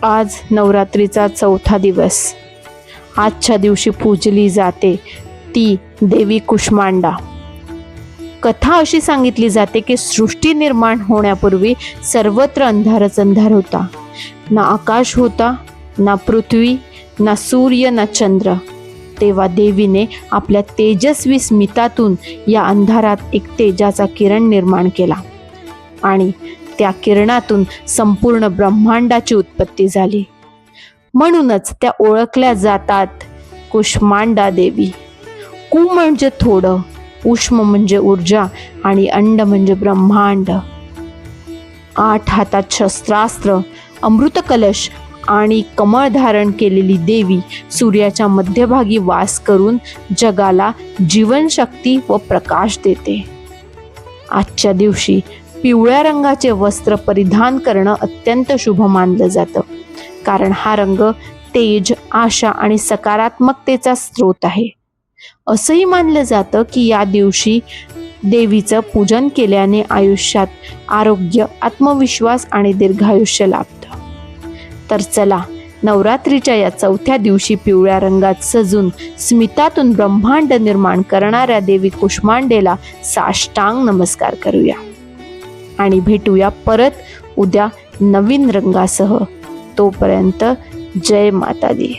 आज नवरात्रीचा चौथा दिवस. आजच्या दिवशी पूजली जाते ती देवी कुष्मांडा. कथा अशी सांगितली जाते की सृष्टी निर्माण होण्यापूर्वी सर्वत्र अंधारच अंधार होता. ना आकाश होता, ना पृथ्वी, ना सूर्य, ना चंद्र. तेव्हा देवीने आपल्या तेजस्वी स्मितातून या अंधारात एक तेजाचा किरण निर्माण केला आणि त्या किरणातून संपूर्ण ब्रह्मांडाची उत्पत्ती झाली. म्हणूनच त्या ओळखल्या जातात कुष्मांडा देवी. कु म्हणजे थोडं, उष्म म्हणजे ऊर्जा आणि अंड म्हणजे ब्रह्मांड. 8 हातात शस्त्रास्त्र, अमृत कलश आणि कमळ धारण केलेली देवी सूर्याच्या मध्यभागी वास करून जगाला जीवनशक्ती व प्रकाश देते. आजच्या दिवशी पिवळ्या रंगाचे वस्त्र परिधान करणं अत्यंत शुभ मानलं जातं, कारण हा रंग तेज, आशा आणि सकारात्मकतेचा स्रोत आहे. असंही मानलं जातं की या दिवशी देवीचं पूजन केल्याने आयुष्यात आरोग्य, आत्मविश्वास आणि दीर्घायुष्य लाभतं. तर चला, नवरात्रीच्या या चौथ्या दिवशी पिवळ्या रंगात सजून स्मितातून ब्रह्मांड निर्माण करणाऱ्या देवी कुष्मांडेला साष्टांग नमस्कार करूया आणि भेटूया परत उद्या नवीन रंगासह. तोपर्यंत जय माता दी.